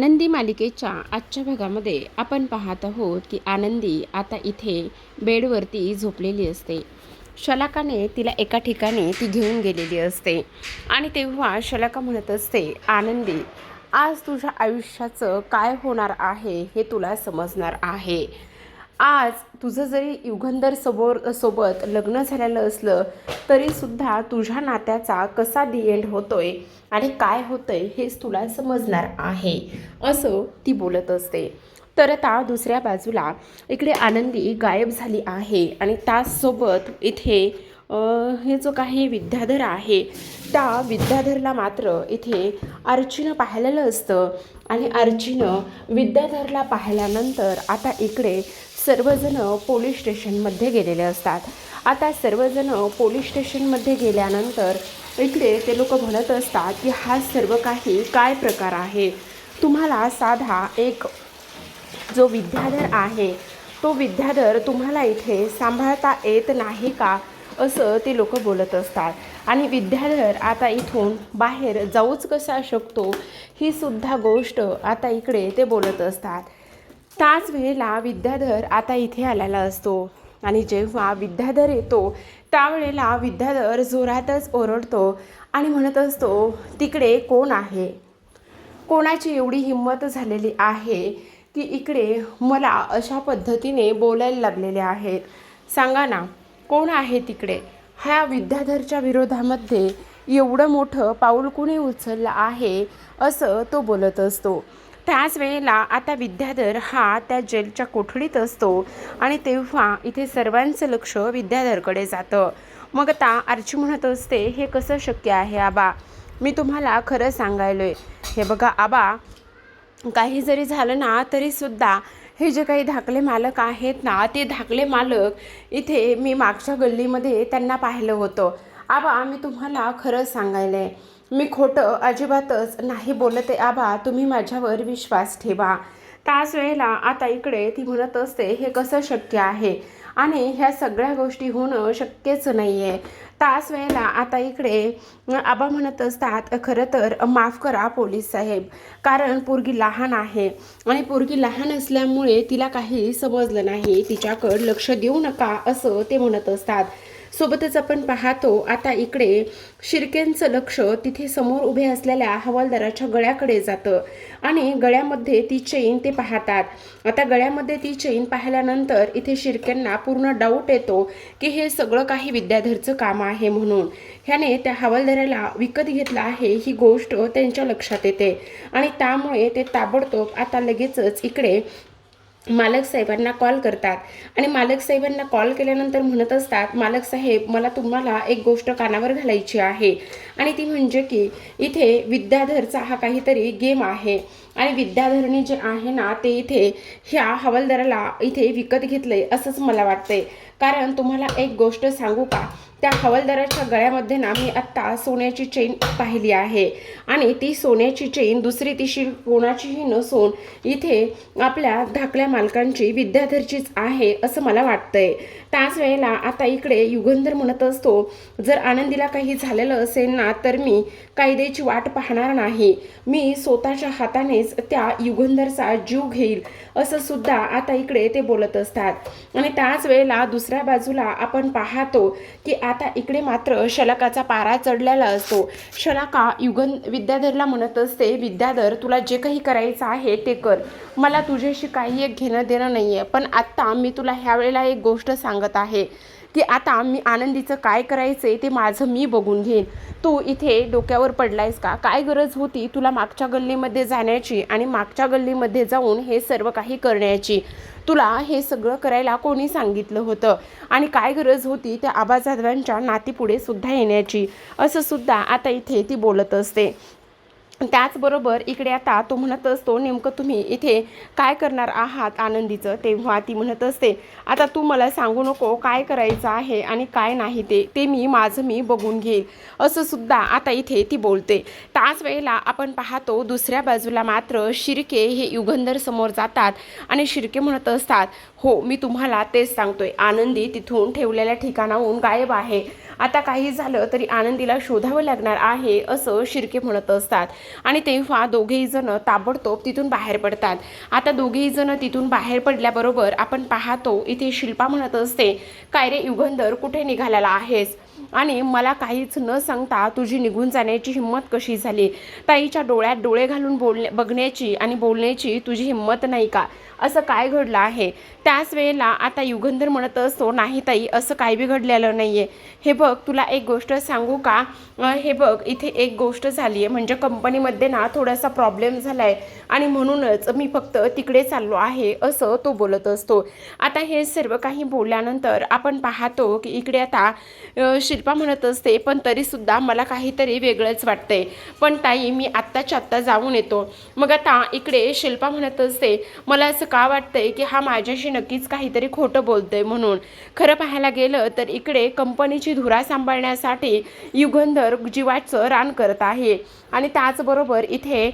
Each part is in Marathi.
आनंदी मालिकेच्या आजच्या भागामध्ये आपण पाहत आहोत की आनंदी आता इथे बेडवरती झोपलेली असते. शलाकाने तिला एका ठिकाणी ती घेऊन गेलेली असते आणि तेव्हा शलाका म्हणत असते, आनंदी, आज तुझ्या आयुष्याचं काय होणार आहे हे तुला समजणार आहे. आज तुझं जरी युगंधर सोबत लग्न झालेलं असलं तरीसुद्धा तुझ्या नात्याचा कसा दी एंड होतोय आणि काय होतंय हेच तुला समजणार आहे, असं ती बोलत असते. तर आता दुसऱ्या बाजूला इकडे आनंदी गायब झाली आहे आणि त्याचसोबत इथे हे जो काही विद्याधर आहे त्या विद्याधरला मात्र इथे अर्चीनं पाहिलेलं असतं आणि अर्चीनं विद्याधरला पाहिल्यानंतर आता इकडे सर्वजण पोलीस स्टेशनमध्ये गेलेले असतात. आता सर्वजण पोलीस स्टेशनमध्ये गेल्यानंतर इकडे ते लोक म्हणत असतात की हा सर्व काही काय प्रकार आहे. तुम्हाला साधा एक जो विद्याधर आहे तो विद्याधर तुम्हाला इथे सांभाळता येत नाही का, असं ते लोक बोलत असतात. आणि विद्याधर आता इथून बाहेर जाऊच कसा शकतो ही सुद्धा गोष्ट आता इकडे ते बोलत असतात. त्याच वेळेला विद्याधर आता इथे आलेला असतो आणि जेव्हा विद्याधर येतो त्यावेळेला विद्याधर जोरातच ओरडतो आणि म्हणत असतो, तिकडे कोण आहे, कोणाची एवढी हिंमत झालेली आहे की इकडे मला अशा पद्धतीने बोलायला लागलेले आहेत. सांगा ना, कोण आहे तिकडे. ह्या विद्याधरच्या विरोधामध्ये एवढं मोठं पाऊल कोणी उचललं आहे, असं तो बोलत असतो. त्याच वेळेला आता विद्याधर हा त्या जेलच्या कोठडीत असतो आणि तेव्हा इथे सर्वांचं लक्ष विद्याधरकडे जातं. मग आता अर्ची म्हणत असते, हे कसं शक्य आहे आबा, मी तुम्हाला खरं सांगायलोय. हे बघा आबा, काही जरी झालं ना तरीसुद्धा हे जे काही धाकले मालक आहेत ना, ते धाकले मालक इथे मी मागच्या गल्लीमध्ये त्यांना पाहिलं होतं. आबा, मी तुम्हाला खरं सांगायलं आहे, मी खोटं अजिबातच नाही बोलत आहे आबा, तुम्ही माझ्यावर विश्वास ठेवा. त्याच वेळेला आता इकडे ती म्हणत असते, हे कसं शक्य आहे आणि ह्या सगळ्या गोष्टी होणं शक्यच नाही आहे. त्याच वेळेला आता इकडे आबा म्हणत असतात, खरं तर माफ करा पोलीस साहेब, कारण पोरगी लहान आहे आणि पोरगी लहान असल्यामुळे तिला काही समजलं नाही, तिच्याकडं लक्ष देऊ नका, असं ते म्हणत असतात. सोबतच आपण पाहतो आता इकडे शिर्केंचं लक्ष तिथे समोर उभे असलेल्या हवालदाराच्या गळ्याकडे जातं आणि गळ्यामध्ये ती चेन ते पाहतात. आता गळ्यामध्ये ती चेन पाहिल्यानंतर इथे शिर्केंना पूर्ण डाऊट येतो की हे सगळं काही विद्याधरचं काम आहे म्हणून. ह्याने त्या हवालदाराला विकत घेतलं आहे ही गोष्ट त्यांच्या लक्षात येते आणि त्यामुळे ते ताबडतोब आता लगेचच इकडे मालक साहेबांना कॉल करतात आणि मालक साहेबांना कॉल केल्यानंतर म्हणत असतात, मालक साहेब, मला तुम्हाला एक गोष्ट कानावर घालायची आहे आणि ती म्हणजे की इथे विद्याधरचा हा काहीतरी गेम आहे आणि विद्याधरने जे आहे ना ते इथे ह्या हवालदाराला इथे विकत घेतलंय असंच मला वाटतंय. कारण तुम्हाला एक गोष्ट सांगू का, त्या हवालदाराच्या गळ्यामध्ये ना मी आत्ता सोन्याची चेन पाहिली आहे आणि ती सोन्याची चेन दुसरी तिशी कोणाचीही नसून इथे आपल्या धाकल्या मालकांची विद्याधरचीच आहे असं मला वाटतंय. त्याच वेळेला आता इकडे युगंधर म्हणत असतो, जर आनंदीला काही झालेलं असेल ना तर मी कायद्याची वाट पाहणार नाही, मी स्वतःच्या हातानेच त्या युगंधरचा जीव घेईल, असं सुद्धा आता इकडे ते बोलत असतात. आणि त्याच वेळेला दुसऱ्या बाजूला आपण पाहतो की आता इकडे मात्र शलाकाचा पारा चढलेला असतो. शलाका विद्याधरला म्हणत असते, विद्याधर, तुला जे काही करायचं आहे ते कर, मला तुझ्याशी काही एक घेणं देणं नाही आहे, पण आत्ता मी तुला ह्या वेळेला एक गोष्ट सांगत आहे की आता मी आनंदीचं काय करायचं आहे ते माझं मी बघून घेईन. तू इथे डोक्यावर पडलायस का, काय गरज होती तुला मागच्या गल्लीमध्ये जाण्याची आणि मागच्या गल्लीमध्ये जाऊन हे सर्व काही करण्याची, तुला हे सगळं करायला कोणी सांगितलं होतं आणि काय गरज होती त्या आबाजादवांच्या नातीपुढे सुद्धा येण्याची, असं सुद्धा आता इथे ती बोलत असते. त्याचबरोबर इकडे आता तो म्हणत असतो, नेमकं तुम्ही इथे काय करणार आहात आनंदीचं. तेव्हा ती म्हणत असते, आता तू मला सांगू नको काय करायचं आहे आणि काय नाही ते मी माझं मी बघून घेईल, असं सुद्धा आता इथे ती बोलते. त्याच वेळेला आपण पाहतो दुसऱ्या बाजूला मात्र शिर्के हे युगंधर समोर जातात आणि शिर्के म्हणत असतात, हो मी तुम्हाला तेच सांगतोय, आनंदी तिथून ठेवलेल्या ठिकाणाहून गायब आहे आता काही झालं तरी आनंदीला शोधावं लागणार आहे असं शिर्के म्हणत असतात. आणि तेव्हा दोघेही जण ताबडतोब तिथून बाहेर पडतात. आता दोघेही जण तिथून बाहेर पडल्याबरोबर आपण पाहतो इथे शिल्पा म्हणत असते, काय रे युगंधर, कुठे निघालेला आहेस आणि मला काहीच न सांगता तुझी निघून जाण्याची हिंमत कशी झाली? ताईच्या डोळ्यात डोळे घालून बघण्याची आणि बोलण्याची तुझी हिंमत नाही का? असं काय घडलं आहे? त्याच वेळेला आता युगंधर म्हणत असतो, नाही ताई, असं काही बी घडलेलं नाही आहे. हे बघ, तुला एक गोष्ट सांगू का? हे बघ, इथे एक गोष्ट झाली आहे, म्हणजे कंपनीमध्ये ना थोडासा प्रॉब्लेम झाला आहे आणि म्हणूनच मी फक्त तिकडे चाललो आहे असं तो बोलत असतो. आता हे सर्व काही बोलल्यानंतर आपण पाहतो की इकडे आता शिल्पा म्हणत असते, पण तरीसुद्धा मला काहीतरी वेगळंच वाटतंय, पण ताई मी आत्ताच्या आत्ता जाऊन येतो. मग आता इकडे शिल्पा म्हणत असते, मला असं का वाटतंय की हा माझ्याशी नक्कीच काहीतरी खोटं बोलतोय म्हणून. खरं पाहायला गेलं तर इकडे कंपनीची धुरा सांभाळण्यासाठी युगंधर जीवाचं रान करत आहे आणि त्याचबरोबर इथे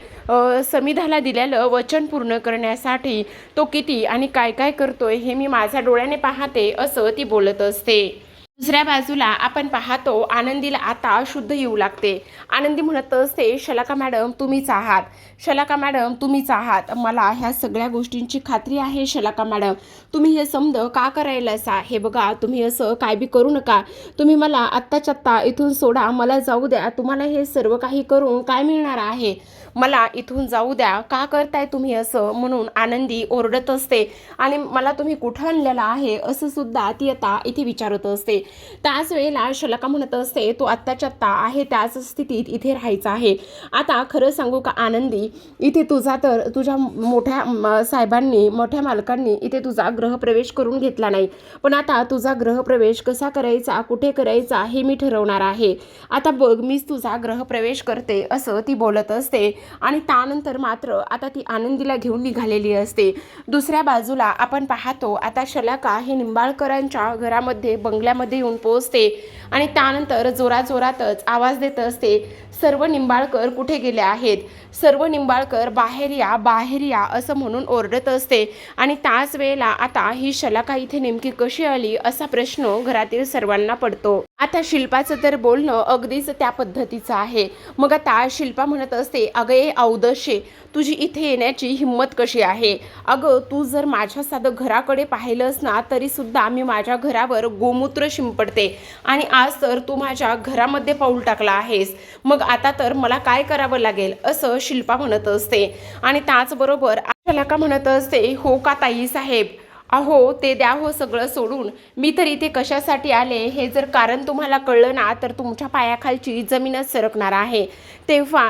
समिधाला दिलेलं वचन पूर्ण करण्यासाठी तो किती आणि काय काय करतोय हे मी माझ्या डोळ्याने पाहते असं ती बोलत असते. दुसऱ्या बाजूला आपण पाहतो आनंदीला आता शुद्ध येऊ लागते. आनंदी म्हणत असते, शलाका मॅडम तुम्हीच आहात, शलाका मॅडम तुम्हीच आहात, मला ह्या सगळ्या गोष्टींची खात्री आहे शलाका मॅडम, तुम्ही हे समज का करायला असा? हे बघा, तुम्ही असं काय बी करू नका, तुम्ही मला आत्ताच्या आत्ता इथून सोडा, मला जाऊ द्या, तुम्हाला हे सर्व काही करून काय मिळणार आहे? मला इथून जाऊ द्या, का करताय तुम्ही असं? म्हणून आनंदी ओरडत असते आणि मला तुम्ही कुठं आणलेला आहे असं सुद्धा ती आता इथे विचारत असते. त्याच वेळेला शलाका म्हणत असते, तो आत्ताच्या आत्ता आहे त्याच स्थितीत इथे राहायचं आहे. आता खरं सांगू का आनंदी, इथे तुझा तर तुझ्या मोठ्या साहेबांनी, मोठ्या मालकांनी इथे तुझा गृहप्रवेश करून घेतला नाही, पण आता तुझा गृहप्रवेश कसा करायचा, कुठे करायचा हे मी ठरवणार आहे. आता बघ, मीच तुझा गृहप्रवेश करते असं ती बोलत असते आणि त्यानंतर मात्र आता ती आनंदीला घेऊन निघालेली असते. दुसऱ्या बाजूला आपण पाहतो आता शलाका हे निंबाळकरांच्या घरामध्ये, बंगल्यामध्ये येऊन पोहोचते आणि त्यानंतर जोराजोरातच आवाज देत असते, सर्व निंबाळकर कुठे गेले आहेत? सर्व निंबाळकर बाहेर या, बाहेर या असं म्हणून ओरडत असते. आणि त्याच वेळेला आता ही शलाका इथे नेमकी कशी आली असा प्रश्न घरातील सर्वांना पडतो. आता शिल्पाचं तर बोलणं अगदीच त्या पद्धतीचं आहे. मग आता शिल्पा म्हणत असते, अगं ए औदशे, तुझी इथे येण्याची हिंमत कशी आहे? अगं तू जर माझ्या साधं घराकडे पाहिलंस ना तरीसुद्धा मी माझ्या घरावर गोमूत्र शिंपडते आणि आज तर तू माझ्या घरामध्ये पाऊल टाकला आहेस, मग आता तर मला काय करावं लागेल असं शिल्पा म्हणत असते. आणि त्याचबरोबर शलाका म्हणत असते, हो का ताई साहेब, अहो ते द्या हो सगळं सोडून, मी तर इथे कशासाठी आले हे जर कारण तुम्हाला कळलं ना तर तुमच्या पायाखालची जमीनच सरकणार आहे. तेव्हा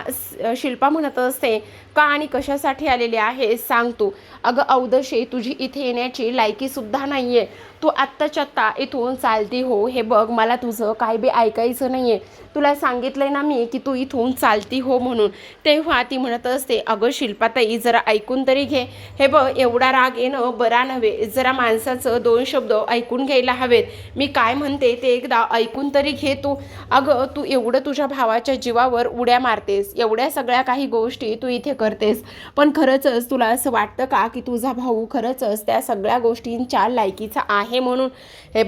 शिल्पा म्हणत असते, का आणि कशासाठी आलेले आहे सांग तू? अगं औदशे, तुझी इथे येण्याची लायकीसुद्धा नाही आहे, तू आत्ताच्या आत्ता इथून चालती हो. हे बघ, मला तुझं काय बी ऐकायचं नाही आहे, तुला सांगितलंय ना मी की तू इथून चालती हो म्हणून. तेव्हा ती म्हणत असते, अगं शिल्पाताई जरा ऐकून तरी घे, हे बघ एवढा राग येणं बरा नव्हे, जरा माणसाचं दोन शब्द ऐकून घ्यायला हवेत, मी काय म्हणते ते एकदा ऐकून तरी घे तू. अगं तू एवढं तुझ्या भावाच्या जीवावर उड्या मारतेस, एवढ्या सगळ्या काही गोष्टी तू इथे करतेस, पण खरंच तुला असं वाटतं का की तुझा भाऊ खरंच त्या सगळ्या गोष्टींच्या लायकीचा आहे म्हणून? हे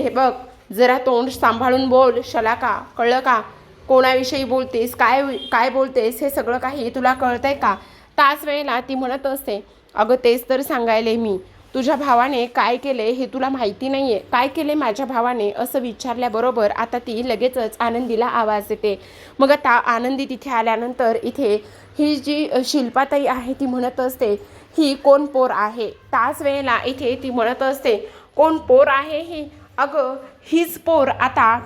बघ जरा तोंड सांभाळून बोल शलाका, कळलं का? कोणाविषयी बोलतेस, काय काय बोलतेस हे सगळं काही तुला कळतंय का? त्याच वेळेला ती म्हणत असते, अगं तेच तर सांगायले मी, तुझ्या भावाने काय केले हे तुला माहिती नाही आहे, काय केले माझ्या भावाने असं विचारल्याबरोबर आता ती लगेचच आनंदीला आवाज देते. मग आता आनंदी तिथे आल्यानंतर इथे ही जी शिल्पाताई आहे ती म्हणत असते, ही कोण पोर आहे? त्याच वेळेला इथे ती म्हणत असते, कोण पोर आहे ही? अगं हीच पोर आता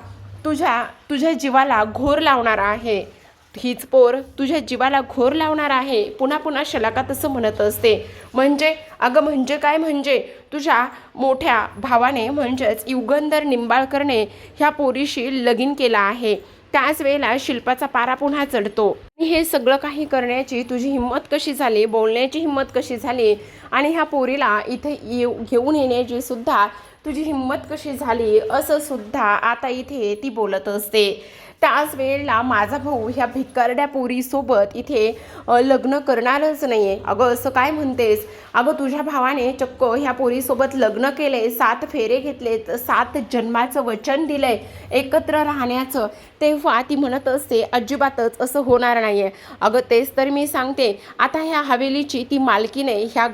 तुझ्या जीवाला घोर लावणार आहे, हीच पोर तुझ्या जीवाला घोर लावणार आहे. पुन्हा पुन्हा शलाका तसं म्हणत असते. म्हणजे अगं म्हणजे काय? म्हणजे तुझ्या मोठ्या भावाने म्हणजेच युगंधर निंबाळकरने ह्या पोरीशी लगीन केला आहे. त्याच वेळेला शिल्पाचा पारा पुन्हा चढतो. हे सगळं काही करण्याची तुझी हिंमत कशी झाली, बोलण्याची हिंमत कशी झाली आणि ह्या पोरीला इथे घेऊन येण्याची सुद्धा तुझी हिंमत कशी झाली असं सुद्धा आता इथे ती बोलत असते. त्याच वेळेला माझा भाऊ ह्या भिकारड्या पोरीसोबत इथे लग्न करणारच नाही आहे. अगं असं काय म्हणतेस? अगं तुझ्या भावाने चक्क ह्या पोरीसोबत लग्न केले, 7 फेरे घेतलेत, 7 जन्माचं वचन दिलंय एकत्र राहण्याचं. तेव्हा ती म्हणत असते अजिबातच असं होणार नाही आहे. अगं तेच तर मी सांगते, आता ह्या हवेलीची ती मालकीण आहे, ह्या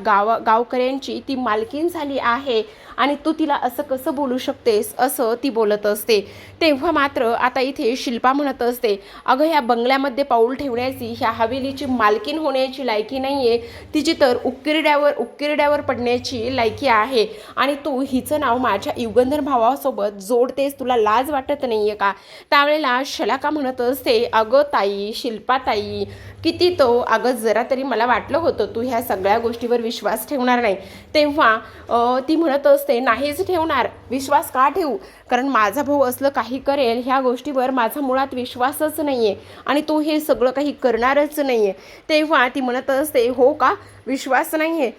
गावकऱ्यांची ती मालकीण झाली आहे आणि तू तिला असं कसं बोलू शकतेस, असं ती बोलत असते. तेव्हा मात्र आता इथे शिल्पा म्हणत असते अगं ह्या बंगल्यामध्ये पाऊल ठेवण्याची, ह्या हवेलीची मालकीण होण्याची लायकी नाही आहे, तिची तर उक्किरड्यावर पडण्याची लायकी आहे. आणि तू हिचं नाव माझ्या युगंधर भावासोबत जोडतेस, तुला लाज वाटत नाही आहे का? त्यावेळेला शलाका म्हणत असते अगं ताई, शिल्पा ताई, किती तो, अगं जरा तरी मला वाटलं होतं तू ह्या सगळ्या गोष्टीवर विश्वास ठेवणार नाही. तेव्हा ती म्हणत असते नाहीच ठेवणार. विश्वास का ठेवू? कारण माझा भाऊ असलं काही करेल ह्या गोष्टीवर माझा मुळात विश्वासच नाही आहे आणि तो हे सगळं काही करणारच नाही आहे. तेव्हा ती म्हणत असते हो का, विश्वास नाही आहे?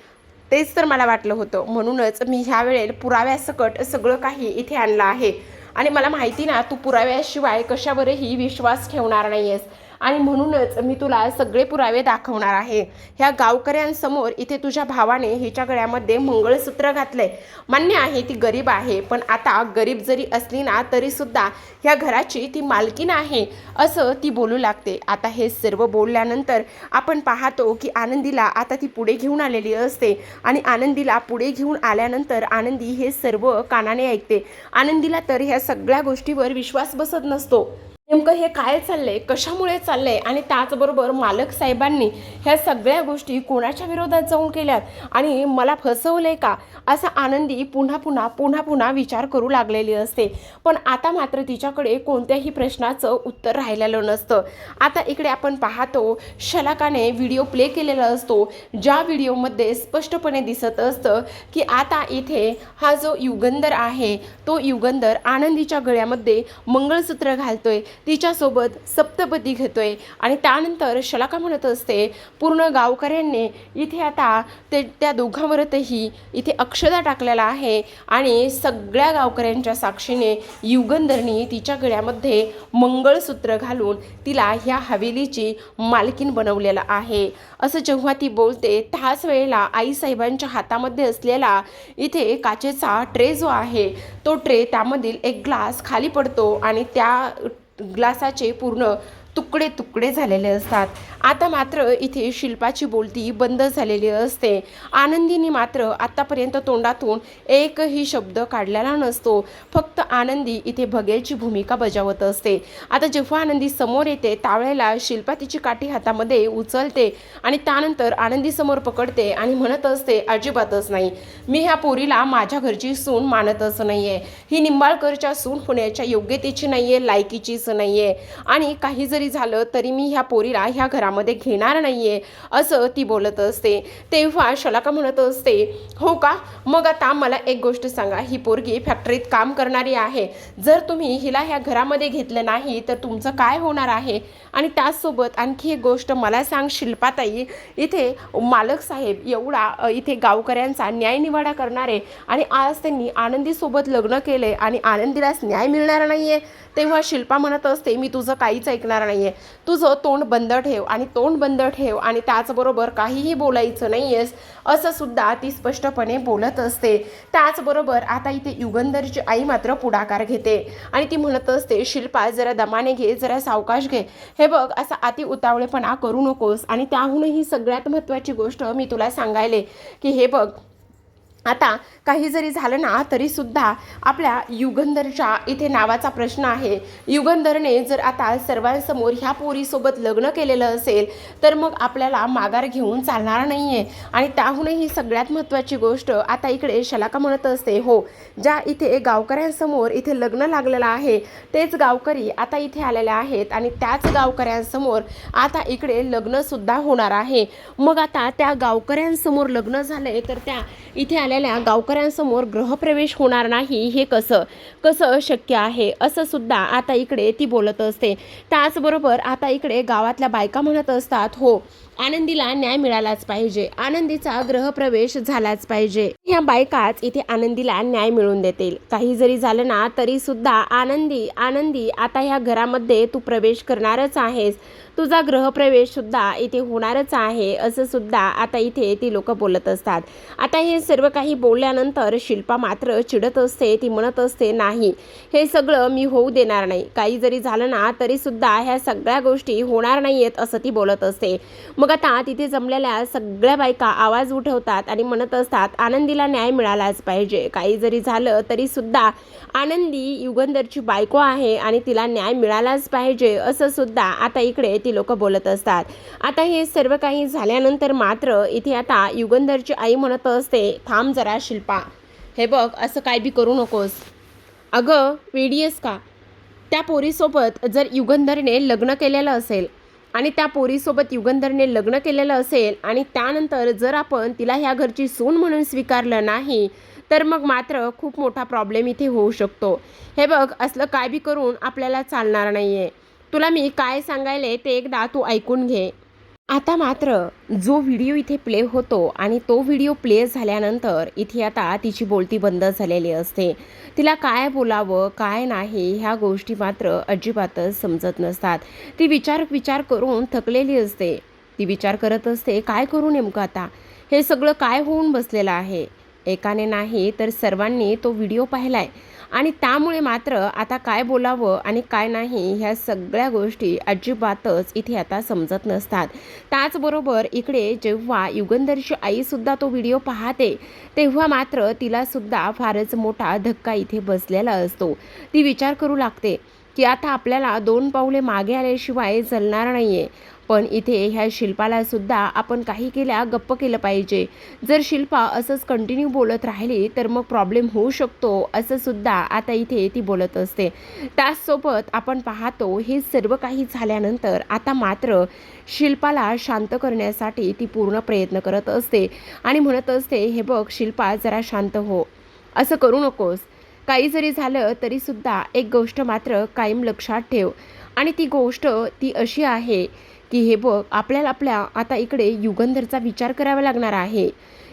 तेच तर मला वाटलं होतं, म्हणूनच मी ह्या वेळेला पुराव्यासकट सगळं काही इथे आणलं आहे. आणि मला माहिती ना तू पुराव्याशिवाय कशावरही विश्वास ठेवणार नाही आहेस आणि म्हणूनच मी तुला सगळे पुरावे दाखवणार आहे. ह्या गावकऱ्यांसमोर इथे तुझ्या भावाने हिच्या गळ्यामध्ये मंगळसूत्र घातलंय. मान्य आहे ती गरीब आहे, पण आता गरीब जरी असली ना तरीसुद्धा ह्या घराची ती मालकीण आहे, असं ती बोलू लागते. आता हे सर्व बोलल्यानंतर आपण पाहतो की आनंदीला आता ती पुढे घेऊन आलेली असते आणि आनंदीला पुढे घेऊन आल्यानंतर आनंदी हे सर्व कानाने ऐकते. आनंदीला तर ह्या सगळ्या गोष्टीवर विश्वास बसत नसतो. नेमकं हे काय चाललंय, कशामुळे चाललंय आणि त्याचबरोबर मालक साहेबांनी ह्या सगळ्या गोष्टी कोणाच्या विरोधात जाऊन केल्यात आणि मला फसवलंय का, असा आनंदी पुन्हा विचार करू लागलेली असते. पण आता मात्र तिच्याकडे कोणत्याही प्रश्नाचं उत्तर राहिलेलं नसतं. आता इकडे आपण पाहतो शलाकाने व्हिडिओ प्ले केलेला असतो, ज्या व्हिडिओमध्ये स्पष्टपणे दिसत असतं की आता इथे हा जो युगंधर आहे तो युगंधर आनंदीच्या गळ्यामध्ये मंगळसूत्र घालतोय, तिच्यासोबत सप्तपदी घेतोय आणि त्यानंतर शलाका म्हणत असते पूर्ण गावकऱ्यांनी इथे आता त्या दोघांवरही इथे अक्षता टाकलेला आहे आणि सगळ्या गावकऱ्यांच्या साक्षीने युगंधरनी तिच्या गळ्यामध्ये मंगळसूत्र घालून तिला ह्या हवेलीची मालकीण बनवलेलं आहे. असं जेव्हा ती बोलते त्याच वेळेला आईसाहेबांच्या हातामध्ये असलेला इथे काचेचा ट्रे जो आहे तो ट्रे, त्यामधील एक ग्लास खाली पडतो आणि त्या ग्लासाचे पूर्ण तुकडे झालेले असतात. आता मात्र इथे शिल्पाची बोलती बंद झालेली असते. आनंदीने मात्र आत्तापर्यंत तोंडातून एकही शब्द काढलेला नसतो. फक्त आनंदी इथे भगेलची भूमिका बजावत असते. आता जेव्हा आनंदी समोर येते त्यावेळेला शिल्पा तिची काठी हातामध्ये उचलते आणि त्यानंतर आनंदी समोर पकडते आणि म्हणत असते अजिबातच नाही, मी ह्या पोरीला माझ्या घरची सून मानतच नाही आहे. ही निंबाळकरच्या सून होण्याच्या योग्यतेची नाही आहे, लायकीचीच नाही आहे आणि काही जरी झालं तरी मी ह्या पोरीला ह्या घरामध्ये घेणार नाहीये, असं ती बोलत असते. तेव्हा शलाका म्हणत असते हो का, मग आता मला एक गोष्ट सांगा, ही पोरगी फॅक्टरीत काम करणारी आहे, जर तुम्ही हिला ह्या घरामध्ये घेतलं नाही तर तुमचं काय होणार आहे? आणि त्याचसोबत आणखी एक गोष्ट मला सांग शिल्पाताई, इथे मालक साहेब एवढा इथे गावकऱ्यांचा न्यायनिवाडा करणारे आणि आज त्यांनी आनंदीसोबत लग्न केले आणि आनंदीलाच न्याय मिळणार नाहीये. तेव्हा शिल्पा म्हणत असते मी तुझं काहीच ऐकणार नाहीये, तुझं तोंड बंद ठेव आणि त्याचबरोबर काहीही बोलायचं नाहीयेस, असं सुद्धा ती स्पष्टपणे बोलत असते. त्याचबरोबर आता इथे युगंधरची आई मात्र पुढाकार घेते आणि ती म्हणत असते शिल्पा जरा दमाने घे, जरा सावकाश घे, हे बघ असा अति उतावळेपणा करू नकोस. आणि त्याहूनही सगळ्यात महत्त्वाची गोष्ट मी तुला सांगायले की हे बघ, आता काही जरी झालं ना तरीसुद्धा आपल्या युगंधरच्या इथे नावाचा प्रश्न आहे. युगंधरने जर आता सर्वांसमोर ह्या पोरीसोबत लग्न केलेलं असेल तर मग आपल्याला माघार घेऊन चालणार नाही आहे. आणि त्याहूनही सगळ्यात महत्त्वाची गोष्ट आता इकडे शलाका म्हणत असते हो, ज्या इथे गावकऱ्यांसमोर इथे लग्न लागलेलं आहे तेच गावकरी आता इथे आलेले आहेत आणि त्याच गावकऱ्यांसमोर आता इकडे लग्नसुद्धा होणार आहे. मग आता त्या गावकऱ्यांसमोर लग्न झालंय तर त्या इथे आलेल्या गावकऱ्यांसमोर गृहप्रवेश होणार नाही हे कसं कसं शक्य आहे असं सुद्धा आता इकडे ती बोलत असते. त्याचबरोबर आता इकडे गावातल्या बायका म्हणत असतात, हो आनंदीला न्याय मिळालाच पाहिजे, आनंदीचा गृहप्रवेश झालाच पाहिजे. ह्या बायकाच इथे आनंदीला न्याय मिळवून देतील. काही जरी झालं ना तरी सुद्धा आनंदी आनंदी आता ह्या घरामध्ये तू प्रवेश करणारच आहेस, तुझा गृहप्रवेश सुद्धा इथे होणारच आहे असं सुद्धा आता इथे ती लोक बोलत असतात. आता हे सर्व काही बोलल्यानंतर शिल्पा मात्र चिडत असते. ती म्हणत असते, नाही हे सगळं मी होऊ देणार नाही. काही जरी झालं ना तरी सुद्धा ह्या सगळ्या गोष्टी होणार नाहीयेत असं ती बोलत असते. मग आता तिथे जमलेल्या सगळ्या बायका आवाज उठवतात आणि म्हणत असतात, आनंदीला न्याय मिळालाच पाहिजे. काही जरी झालं तरी सुद्धा आनंदी युगंधरची बायको आहे आणि तिला न्याय मिळालाच पाहिजे असं सुद्धा आता इकडे ती लोक बोलत असतात. आता हे सर्व काही झाल्यानंतर मात्र इथे आता युगंधरची आई म्हणत असते, थांब जरा शिल्पा, हे बघ असं काय बी करू नकोस. अगं वेडीयस का? त्या पोरीसोबत जर युगंधरने लग्न केलेलं असेल आणि त्या पोरीसोबत युगंधरने लग्न केलेलं असेल आणि त्यानंतर जर आपण तिला ह्या घरची सून म्हणून स्वीकारलं नाही तर मग मात्र खूप मोठा प्रॉब्लेम इथे होऊ शकतो. हे बघ असलं काय बी करून आपल्याला चालणार नाही आहे. तुला मी काय सांगायले ते एकदा तू ऐकून घे. आता मात्र जो व्हिडिओ इथे प्ले होतो आणि तो व्हिडिओ प्ले झाल्यानंतर इथे आता तिची बोलती बंद झालेली असते. तिला काय बोलावं काय नाही ह्या गोष्टी मात्र अजिबातच समजत नसतात. ती विचार करून थकलेली असते. ती विचार करत असते, काय करू नेमकं आता, हे सगळं काय होऊन बसलेलं आहे. एकाने नाही तर सर्वांनी तो व्हिडिओ पाहिलाय आणि त्यामुळे मात्र आता काय बोलावं आणि काय नाही ह्या सगळ्या गोष्टी अजिबातच इथे आता समजत नसतात. त्याचबरोबर इकडे जेव्हा युगंधरची आईसुद्धा तो व्हिडिओ पाहते तेव्हा मात्र तिलासुद्धा फारच मोठा धक्का इथे बसलेला असतो. ती विचार करू लागते की आता आपल्याला 2 पावले मागे आल्याशिवाय चालणार नाही आहे. पण इथे ह्या शिल्पाला सुद्धा आपण काही केल्या गप्प केलं पाहिजे. जर शिल्पा असंच कंटिन्यू बोलत राहिली तर मग प्रॉब्लेम होऊ शकतो असं सुद्धा आता इथे ती बोलत असते. त्याचसोबत आपण पाहतो हे सर्व काही झाल्यानंतर आता मात्र शिल्पाला शांत करण्यासाठी ती पूर्ण प्रयत्न करत असते आणि म्हणत असते, हे बघ शिल्पा जरा शांत हो, असं करू नकोस. काही जरी झालं तरी सुद्धा एक गोष्ट मात्र कायम लक्षात ठेव आणि ती गोष्ट ती अशी आहे की हे बघ आपल्याला आपल्या आता इकडे युगंधरचा विचार करावा लागणार आहे.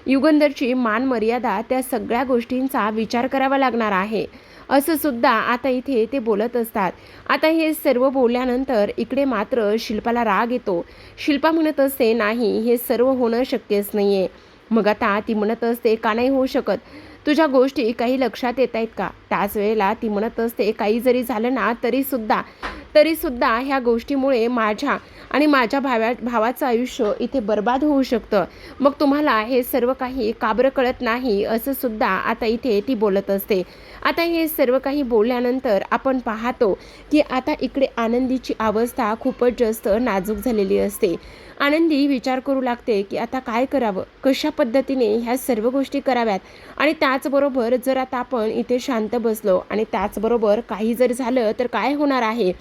युगंधरची मान मर्यादा त्या सगळ्या गोष्टींचा विचार करावा लागणार आहे असं सुद्धा आता इथे ते बोलत असतात. आता हे सर्व बोलल्यानंतर इकडे मात्र शिल्पाला राग येतो. शिल्पा म्हणत असते, नाही हे सर्व होणं शक्यच नाही आहे. मग आता ती म्हणत असते, का नाही होऊ शकत, तुझ्या गोष्टी काही लक्षात येत आहेत का? त्याच वेळेला ती म्हणत असते, काही जरी झालं ना तरी सुद्धा ह्या गोष्टीमुळे माझ्या आणि माझ्या भावाचं आयुष्य इथे बर्बाद होऊ शकतं. मग तुम्हाला हे सर्व काही का बरं कळत नाही असं सुद्धा आता इथे ती बोलत असते. आता हे सर्व काही बोलल्यानंतर आपण पाहतो की आता इकडे आनंदीची अवस्था खूपच जास्त नाजूक झालेली असते. आनंदी विचार करू लागते की आता काय करावं, कशा पद्धतीने ह्या सर्व गोष्टी कराव्यात आणि त्याचबरोबर जर आता आपण इथे शांत बसलो आणि त्याचबरोबर काही जर झालं तर काय होणार आहे.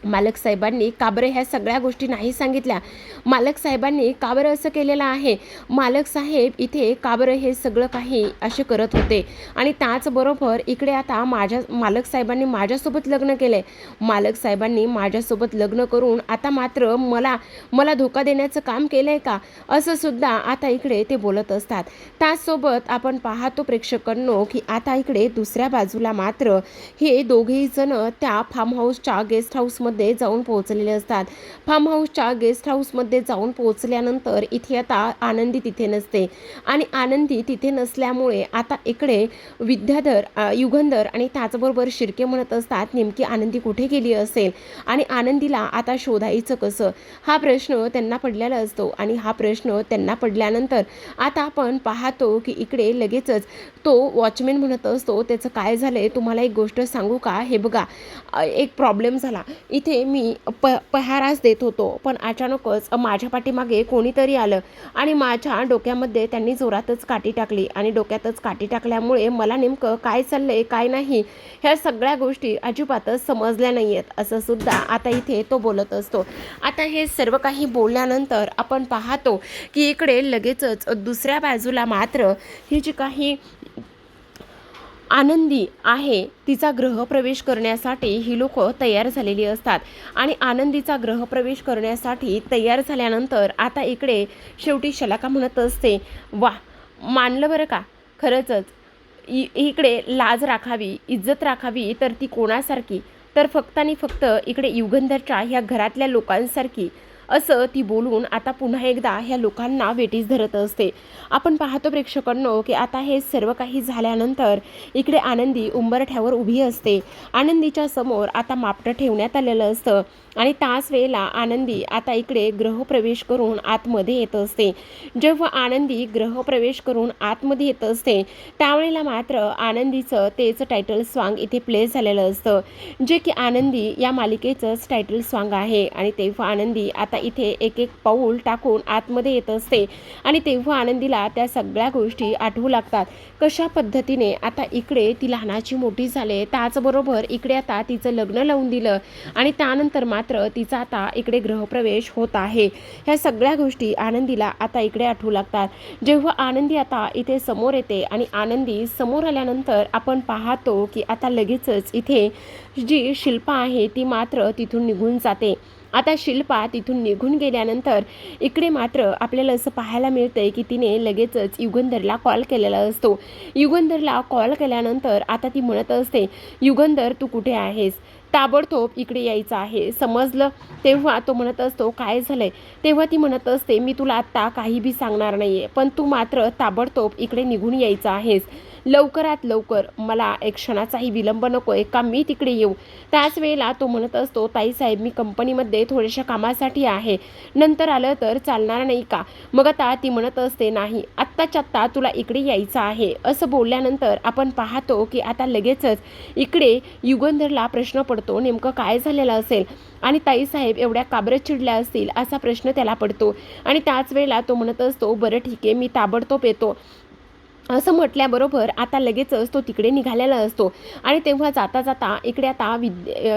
मालक साहेबांनी का बरं ह्या सगळ्या गोष्टी नाही सांगितल्या, मालक साहेबांनी का बरं असं केलेलं आहे, मालक साहेब इथे का बरं हे सगळं काही असे करत होते आणि त्याचबरोबर इकडे आता मालक साहेबांनी माझ्यासोबत लग्न केलं आहे, मालक साहेबांनी माझ्यासोबत लग्न करून आता मात्र मला धोका देण्याचं काम केलं आहे का असं सुद्धा आता इकडे ते बोलत असतात. त्याचसोबत आपण पाहतो प्रेक्षकांनो की आता इकडे दुसऱ्या बाजूला मात्र हे दोघेही जण त्या फार्म हाऊसच्या गेस्ट हाऊस मध्ये जाऊन पोहोचलेले असतात. फार्म हाऊसच्या गेस्ट हाऊसमध्ये जाऊन पोहोचल्यानंतर इथे आता आनंदी तिथे नसते आणि आनंदी तिथे नसल्यामुळे आता इकडे युगंधर आणि त्याचबरोबर शिर्के म्हणत असतात, नेमकी आनंदी कुठे गेली असेल आणि आनंदीला आता शोधायचं कसं, हा प्रश्न त्यांना पडलेला असतो. आणि हा प्रश्न त्यांना पडल्यानंतर आता आपण पाहतो की इकडे लगेचच तो वॉचमॅन म्हणत असतो, त्याचं काय झालंय तुम्हाला एक गोष्ट सांगू का, हे बघा एक प्रॉब्लेम झाला इथे मी पहाराच देत होतो, पण अचानकच माझ्या पाठीमागे कोणीतरी आलं आणि माझ्या डोक्यामध्ये त्यांनी जोरातच काठी टाकली आणि डोक्यातच काठी टाकल्यामुळे मला नेमकं काय चाललंय काय नाही ह्या सगळ्या गोष्टी अजिबातच समजल्या नाही आहेत, असं सुद्धा आता इथे तो बोलत असतो. आता हे सर्व काही बोलल्यानंतर आपण पाहतो की इकडे लगेचच दुसऱ्या बाजूला मात्र ही जी काही आनंदी आहे तिचा गृहप्रवेश करण्यासाठी ही लोक तयार झालेली असतात आणि आनंदीचा गृहप्रवेश करण्यासाठी तयार झाल्यानंतर आता इकडे शेवटी शलाका म्हणत असते, वा मानलं बरं का, खरंच इकडे लाज राखावी इज्जत राखावी तर ती कोणासारखी, तर फक्त आणि फक्त इकडे युगंधरच्या ह्या घरातल्या लोकांसारखी, असं ती बोलून आता पुन्हा एकदा ह्या लोकांना वेठीस धरत असते. आपण पाहतो प्रेक्षकांनो की आता हे सर्व काही झाल्यानंतर इकडे आनंदी उंबरठ्यावर उभी असते. आनंदीच्या समोर आता मापटं ठेवण्यात आलेलं असतं आणि त्याच वेळेला आनंदी आता इकडे गृहप्रवेश करून आतमध्ये येत असते. जेव्हा आनंदी गृहप्रवेश करून आतमध्ये येत असते त्यावेळेला मात्र आनंदीचं तेच टायटल सॉन्ग इथे प्ले झालेलं असतं, जे की आनंदी या मालिकेचंच टायटल सॉन्ग आहे. आणि तेव्हा आनंदी आता इथे एक एक पाऊल टाकून आतमध्ये येत असते आणि तेव्हा आनंदीला त्या सगळ्या गोष्टी आठवू लागतात. कशा पद्धतीने आता इकडे ती लहानाची मोठी झाले, त्याचबरोबर इकडे आता तिचं लग्न लावून दिलं आणि त्यानंतर मात्र तिचा आता इकडे गृहप्रवेश होत आहे. ह्या सगळ्या गोष्टी आनंदीला आता इकडे आठवू लागतात. जेव्हा आनंदी आता इथे समोर येते आणि आनंदी समोर आल्यानंतर आपण पाहतो की आता लगेचच इथे जी शिल्पा आहे ती मात्र तिथून निघून जाते. आता शिल्पा तिथून निघून गेल्यानंतर इकडे मात्र आपल्याला असं पाहायला मिळतंय की तिने लगेचच युगंधरला कॉल केलेला असतो. युगंधरला कॉल केल्यानंतर आता ती म्हणत असते, युगंधर तू कुठे आहेस, ताबडतोब इकडे यायचं आहे, समजलं. तेव्हा तो म्हणत असतो काय झालंय, तेव्हा ती म्हणत असते मी तुला आत्ता काही बी सांगणार नाहीये, पण तू मात्र ताबडतोब इकडे निघून यायचं आहेस, लवकरात लवकर, मला एक क्षणाचाही विलंब नकोय का मी तिकडे येऊ. त्याच वेळेला तो म्हणत असतो ताईसाहेब मी कंपनीमध्ये थोड्याशा कामासाठी आहे, नंतर आलं तर चालणार नाही का. मग आता ती म्हणत असते नाही आत्ताच्या आत्ता तुला इकडे यायचं आहे. असं बोलल्यानंतर आपण पाहतो की आता लगेचच इकडे युगंधरला प्रश्न पडतो नेमकं काय झालेलं असेल आणि ताईसाहेब एवढ्या काबरत चिडल्या असतील असा प्रश्न त्याला पडतो. आणि त्याच वेळेला तो म्हणत असतो बरं ठीक आहे मी ताबडतोब येतो, असं म्हटल्याबरोबर आता लगेचच तो तिकडे निघालेला असतो. आणि तेव्हा जाता जाता इकडे आता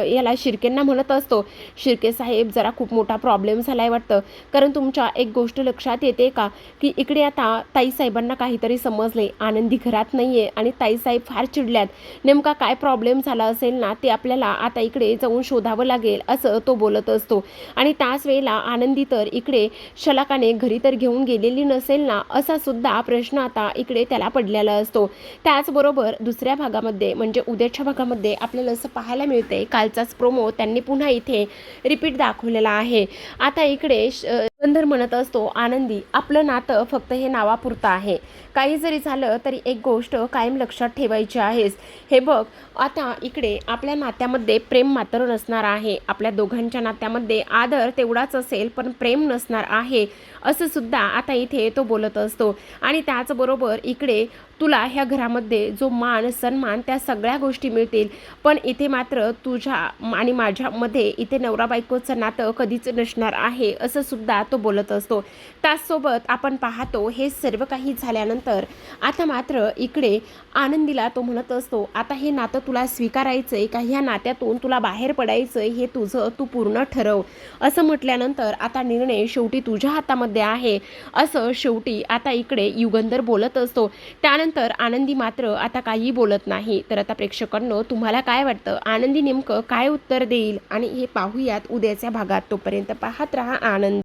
याला शिर्केंना म्हणत असतो, शिर्के साहेब जरा खूप मोठा प्रॉब्लेम झाला आहे वाटतं, कारण तुमच्या एक गोष्ट लक्षात येते का की इकडे आता ताईसाहेबांना काहीतरी समजले, आनंदी घरात नाही आहे आणि ताईसाहेब फार चिडल्यात, नेमका काय प्रॉब्लेम झाला असेल ना ते आपल्याला आता इकडे जाऊन शोधावं लागेल, असं तो बोलत असतो. आणि त्याच वेळेला आनंदी तर इकडे शलाकाने घरी तर घेऊन गेलेली नसेल ना असा सुद्धा प्रश्न आता इकडे त्याला पडलेला असतो. त्याचबरोबर दुसऱ्या भागामध्ये म्हणजे उद्याच्या भागामध्ये आपल्याला असं पाहायला मिळते कालचाच प्रोमो त्यांनी पुन्हा इथे रिपीट दाखवलेला आहे. आता इकडे युगंधर म्हणत असतो आनंदी आपलं नातं फक्त हे नावापुरतं आहे, काही जरी झालं तरी एक गोष्ट कायम लक्षात ठेवायची आहेस, हे बघ आता इकडे आपल्या नात्यामध्ये प्रेम मात्र नसणार आहे, आपल्या दोघांच्या नात्यामध्ये आदर तेवढाच असेल पण प्रेम नसणार आहे, असं सुद्धा आता इथे तो बोलत असतो. आणि त्याचबरोबर इकडे तुला ह्या घरामध्ये जो मान सन्मान त्या सगळ्या गोष्टी मिळतील, पण इथे मात्र तुझ्या आणि माझ्यामध्ये इथे नवरा बायकोचं नातं कधीच नसणार आहे, असं सुद्धा तो बोलत असतो. त्याचसोबत आपण पाहतो हे सर्व काही झाल्यानंतर आता मात्र इकडे आनंदीला तो म्हणत असतो आता हे नातं तुला स्वीकारायचं आहे का ह्या नात्यातून तुला बाहेर पडायचं आहे हे तुझं तू पूर्ण ठरव. असं म्हटल्यानंतर आता निर्णय शेवटी तुझ्या हातामध्ये आहे, असं शेवटी आता इकडे युगंधर बोलत असतो. त्यानंतर आनंदी मात्र आता काही बोलत नाही. तर आता प्रेक्षकांनो तुम्हाला काय वाटतं, आनंदी नेमकं काय उत्तर देईल आणि हे पाहूयात उद्याच्या भागात. तोपर्यंत पाहत रहा आनंद.